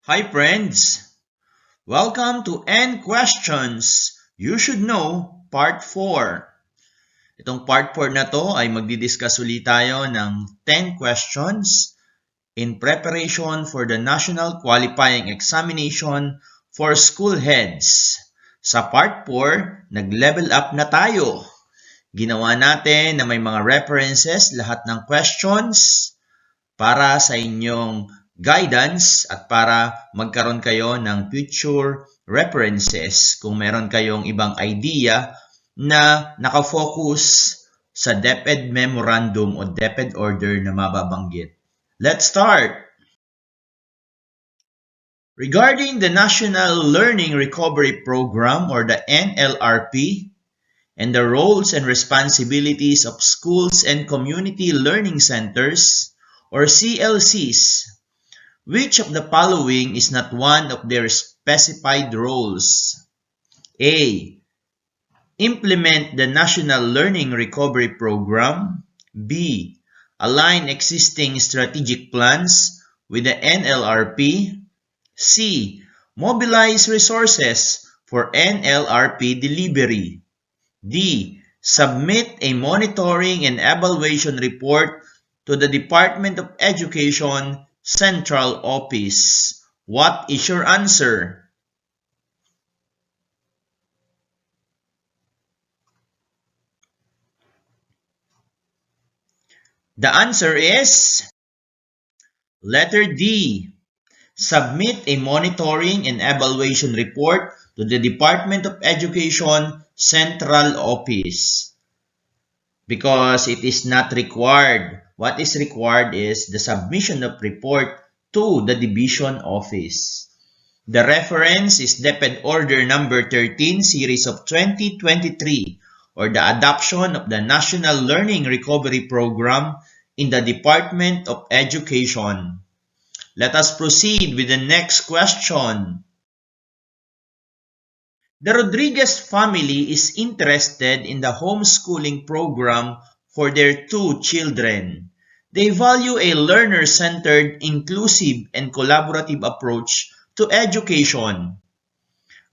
Hi friends! Welcome to NQESHtions You Should Know Part 4. Itong Part 4 na to ay magdidiscuss ulit tayo ng 10 questions in preparation for the National Qualifying Examination for School Heads. Sa Part 4, nag-level up na tayo. Ginawa natin na may mga references lahat ng questions para sa inyong guidance at para magkaroon kayo ng future references kung meron kayong ibang idea na nakafocus sa DepEd Memorandum o DepEd Order na mababanggit. Let's start! Regarding the National Learning Recovery Program or the NLRP and the roles and responsibilities of schools and community learning centers or CLCs, which of the following is not one of their specified roles? A. Implement the National Learning Recovery Program. B. Align existing strategic plans with the NLRP. C. Mobilize resources for NLRP delivery. D. Submit a monitoring and evaluation report to the Department of Education Central Office. What is your answer? The answer is letter D. Submit a monitoring and evaluation report to the Department of Education Central Office. Because it is not required. What is required is the submission of report to the division office. The reference is DepEd Order number 13, series of 2023, or the adoption of the National Learning Recovery Program in the Department of Education. Let us proceed with the next question. The Rodriguez family is interested in the homeschooling program for their 2 children. They value a learner-centered, inclusive, and collaborative approach to education.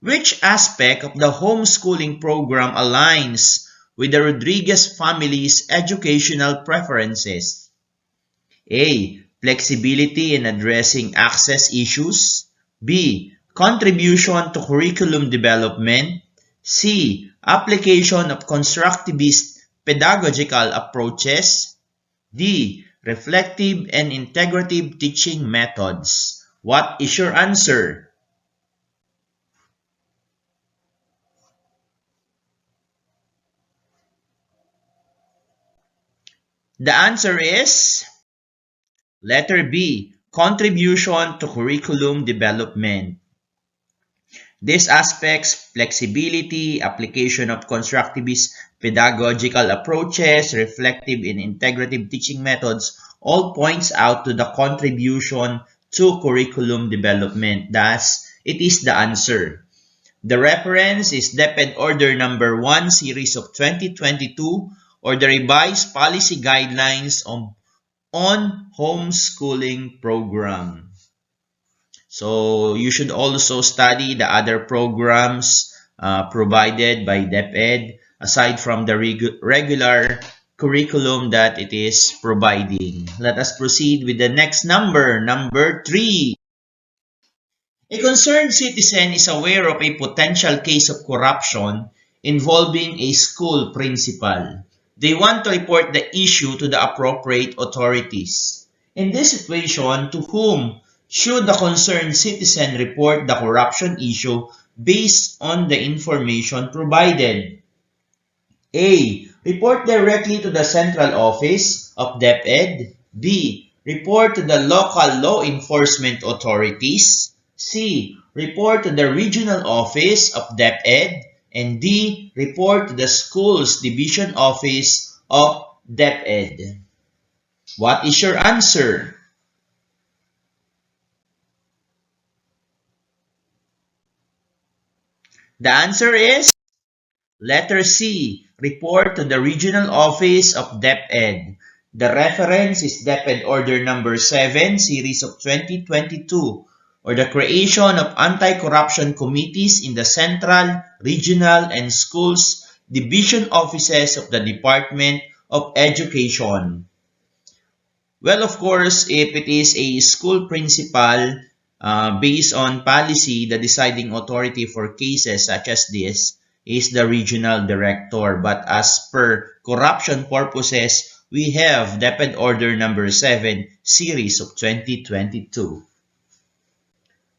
Which aspect of the homeschooling program aligns with the Rodriguez family's educational preferences? A. Flexibility in addressing access issues. B. Contribution to curriculum development. C. Application of constructivist pedagogical approaches. D. Reflective and integrative teaching methods. What is your answer? The answer is letter B. Contribution to curriculum development. These aspects, flexibility, application of constructivist pedagogical approaches, reflective and integrative teaching methods, all points out to the contribution to curriculum development. Thus, it is the answer. The reference is DepEd Order number 1, series of 2022, or the revised policy guidelines on homeschooling program. So you should also study the other programs provided by DepEd aside from the regular curriculum that it is providing. Let us proceed with the next number 3. A concerned citizen is aware of a potential case of corruption involving a school principal. They want to report the issue to the appropriate authorities. In this situation, to whom should the concerned citizen report the corruption issue based on the information provided? A. Report directly to the central office of DepEd. B. Report to the local law enforcement authorities. C. Report to the regional office of DepEd. And D. Report to the school's division office of DepEd. What is your answer? The answer is letter C. Report to the regional office of DepEd. The reference is DepEd Order number 7, series of 2022, or the creation of anti-corruption committees in the central, regional, and schools division offices of the Department of Education. Well, of course, if it is a school principal, based on policy, the deciding authority for cases such as this is the regional director. But as per corruption purposes, we have DepEd Order number 7, series of 2022.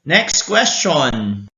Next question.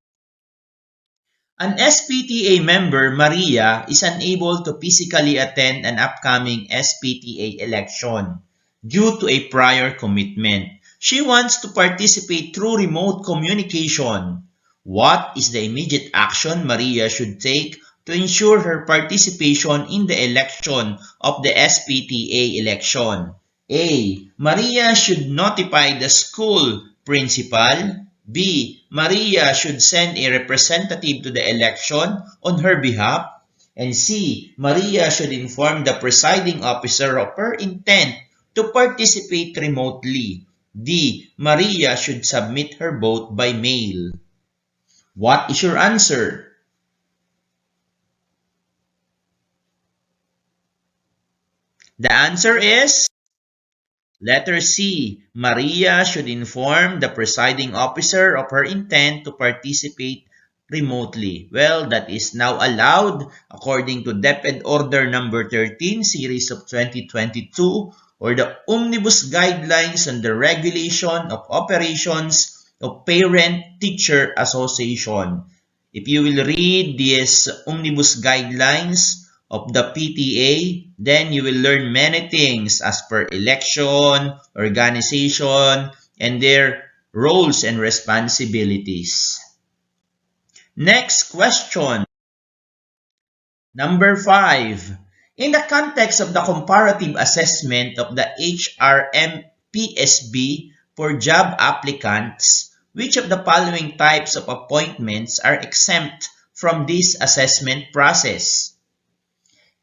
An SPTA member, Maria, is unable to physically attend an upcoming SPTA election due to a prior commitment. She wants to participate through remote communication. What is the immediate action Maria should take to ensure her participation in the election of the SPTA election? A. Maria should notify the school principal. B. Maria should send a representative to the election on her behalf. And C. Maria should inform the presiding officer of her intent to participate remotely. D. Maria should submit her vote by mail. What is your answer? The answer is letter C. Maria should inform the presiding officer of her intent to participate remotely. Well, that is now allowed according to DepEd Order number 13, series of 2022, or the Omnibus Guidelines on the Regulation of Operations of Parent-Teacher Association. If you will read these Omnibus Guidelines of the PTA, then you will learn many things as per election, organization, and their roles and responsibilities. Next question. Number 5. In the context of the comparative assessment of the HRMPSB for job applicants, which of the following types of appointments are exempt from this assessment process?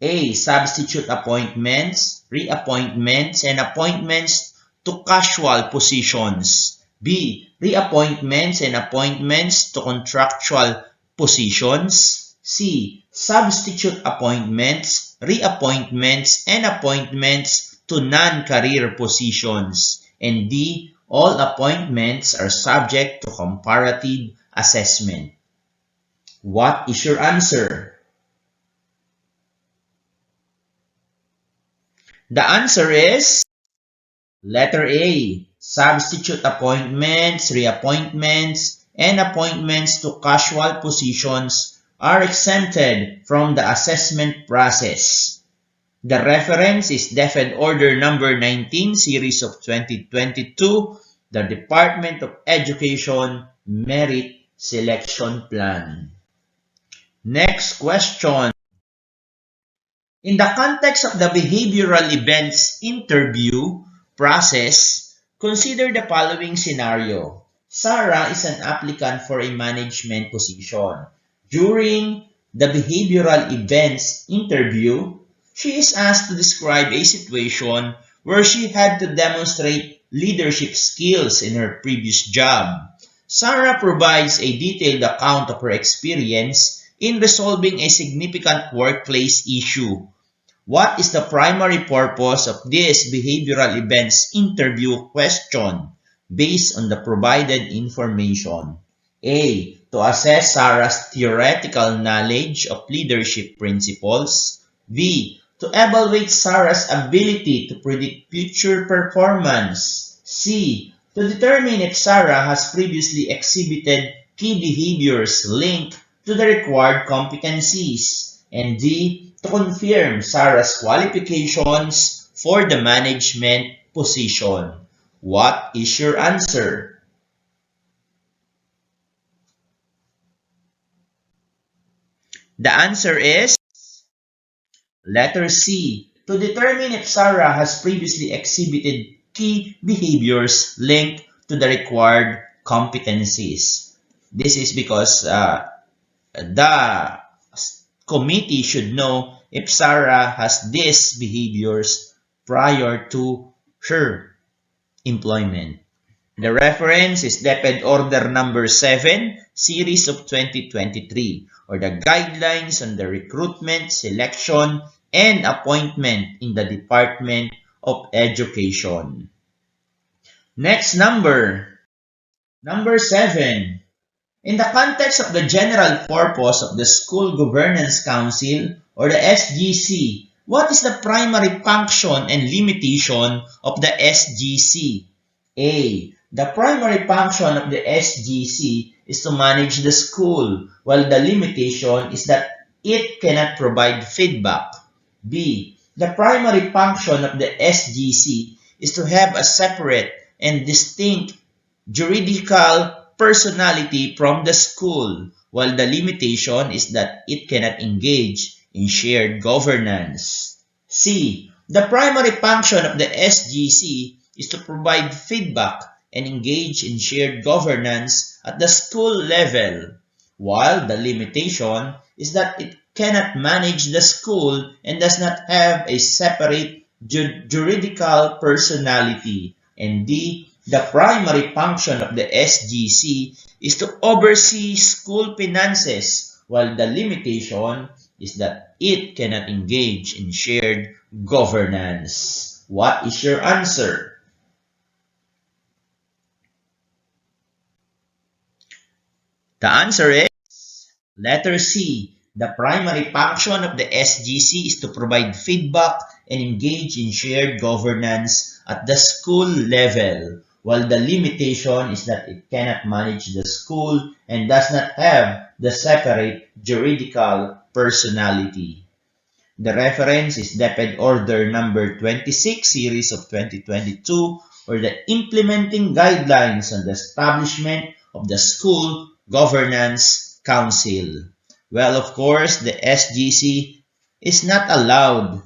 A. Substitute appointments, reappointments, and appointments to casual positions. B. Reappointments and appointments to contractual positions. C. Substitute appointments, reappointments, and appointments to non-career positions. And D. All appointments are subject to comparative assessment. What is your answer? The answer is letter A. Substitute appointments, reappointments, and appointments to casual positions are exempted from the assessment process. The reference is DepEd Order number 19, series of 2022, the Department of Education Merit Selection Plan. Next question. In the context of the behavioral events interview process, consider the following scenario. Sarah is an applicant for a management position. During the behavioral events interview, she is asked to describe a situation where she had to demonstrate leadership skills in her previous job. Sarah provides a detailed account of her experience in resolving a significant workplace issue. What is the primary purpose of this behavioral events interview question based on the provided information? A. To assess Sarah's theoretical knowledge of leadership principles. B. To evaluate Sarah's ability to predict future performance. C. To determine if Sarah has previously exhibited key behaviors linked to the required competencies. And D. To confirm Sarah's qualifications for the management position. What is your answer? The answer is letter C. To determine if Sarah has previously exhibited key behaviors linked to the required competencies. This is because the committee should know if Sarah has these behaviors prior to her employment. The reference is DepEd Order number 7, series of 2023, or the guidelines on the recruitment, selection, and appointment in the Department of Education. Next number 7. In the context of the general purpose of the School Governance Council, or the SGC, what is the primary function and limitation of the SGC? A. The primary function of the SGC is to manage the school, while the limitation is that it cannot provide feedback. B. The primary function of the SGC is to have a separate and distinct juridical personality from the school, while the limitation is that it cannot engage in shared governance. C. The primary function of the SGC is to provide feedback and engage in shared governance at the school level, while the limitation is that it cannot manage the school and does not have a separate juridical personality. And D. The primary function of the SGC is to oversee school finances, while the limitation is that it cannot engage in shared governance. What is your answer? The answer is letter C. The primary function of the SGC is to provide feedback and engage in shared governance at the school level, while the limitation is that it cannot manage the school and does not have the separate juridical personality. The reference is DepEd Order number 26, series of 2022, or the implementing guidelines on the establishment of the School Governance Council. Well, of course, the SGC is not allowed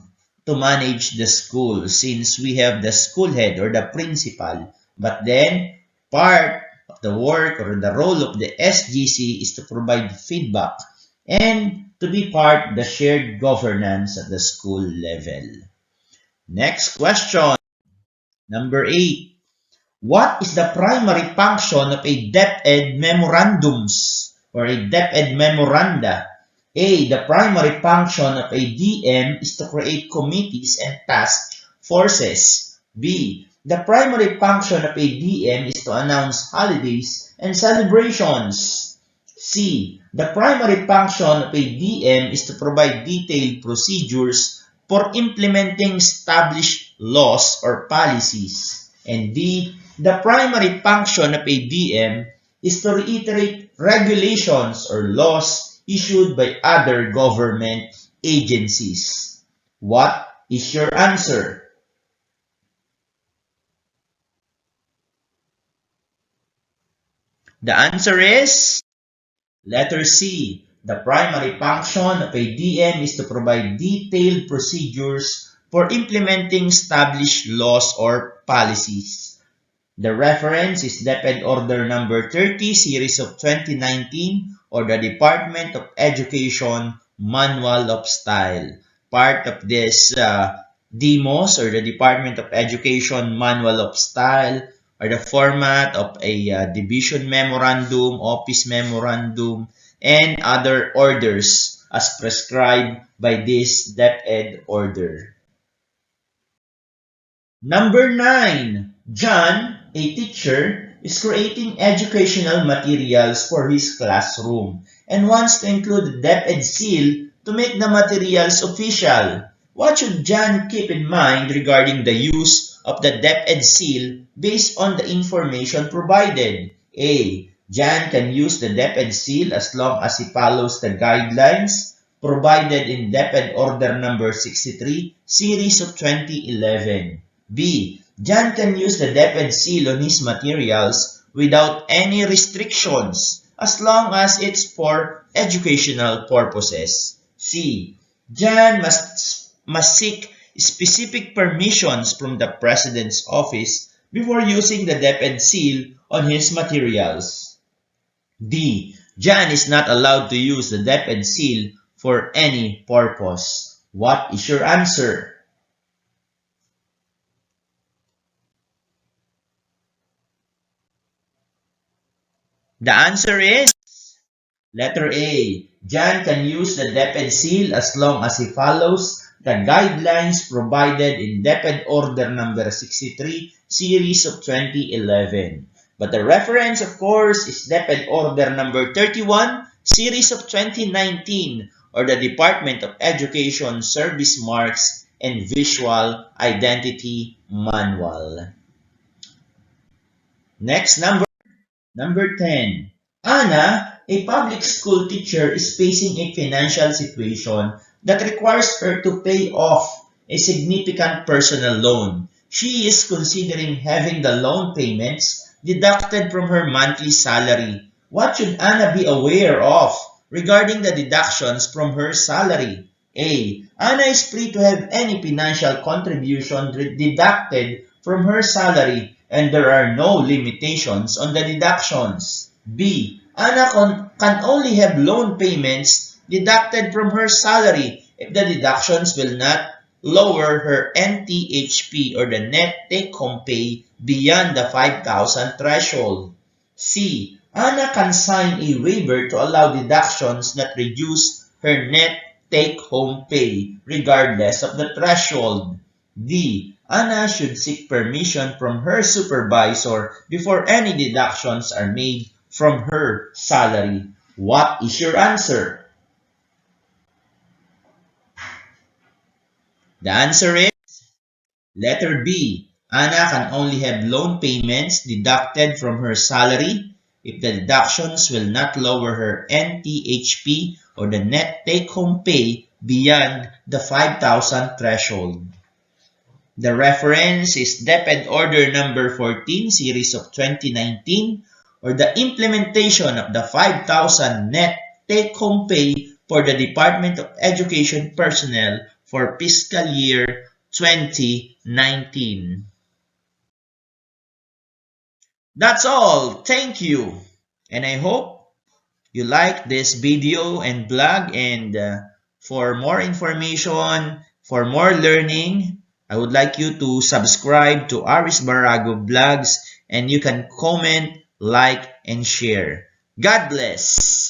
to manage the school since we have the school head or the principal. But then, part of the work or the role of the SGC is to provide feedback and to be part of the shared governance at the school level. Next question, number 8. What is the primary function of a DepEd memorandums or a DepEd memoranda? A. The primary function of a DM is to create committees and task forces. B. The primary function of a DM is to announce holidays and celebrations. C. The primary function of a DM is to provide detailed procedures for implementing established laws or policies. And D. The primary function of a DM is to reiterate regulations or laws issued by other government agencies. What is your answer? The answer is letter C. The primary function of a DM is to provide detailed procedures for implementing established laws or policies. The reference is DepEd Order number 30, series of 2019, or the Department of Education Manual of Style. Part of this DEMOS, or the Department of Education Manual of Style, are the format of a division memorandum, office memorandum, and other orders as prescribed by this DepEd order. Number 9. John, a teacher, is creating educational materials for his classroom and wants to include the DepEd seal to make the materials official. What should John keep in mind regarding the use of the DepEd seal based on the information provided? A. John can use the DepEd seal as long as he follows the guidelines provided in DepEd Order number 63, series of 2011. B. John can use the DepEd seal on his materials without any restrictions as long as it's for educational purposes. C. John must seek specific permissions from the President's office before using the DepEd seal on his materials. D. John is not allowed to use the DepEd seal for any purpose. What is your answer? The answer is letter A. John can use the DepEd seal as long as he follows the guidelines provided in DepEd Order number 63, series of 2011. But the reference, of course, is DepEd Order number 31, series of 2019, or the Department of Education Service Marks and Visual Identity Manual. Next, number 10. Anna, a public school teacher, is facing a financial situation that requires her to pay off a significant personal loan. She is considering having the loan payments deducted from her monthly salary. What should Anna be aware of regarding the deductions from her salary? A. Anna is free to have any financial contribution deducted from her salary and there are no limitations on the deductions. B. Anna can only have loan payments deducted from her salary if the deductions will not lower her NTHP or the net take-home pay beyond the 5,000 threshold. C. Anna can sign a waiver to allow deductions that reduce her net take-home pay regardless of the threshold. D. Anna should seek permission from her supervisor before any deductions are made from her salary. What is your answer? The answer is letter B. Anna can only have loan payments deducted from her salary if the deductions will not lower her NTHP or the net take-home pay beyond the 5,000 threshold. The reference is DepEd Order number 14, series of 2019, or the implementation of the 5,000 net take-home pay for the Department of Education personnel for fiscal year 2019. That's all. Thank you. And I hope you like this video and blog. And for more information, for more learning, I would like you to subscribe to Aris Barago Vlogs and you can comment, like, and share. God bless!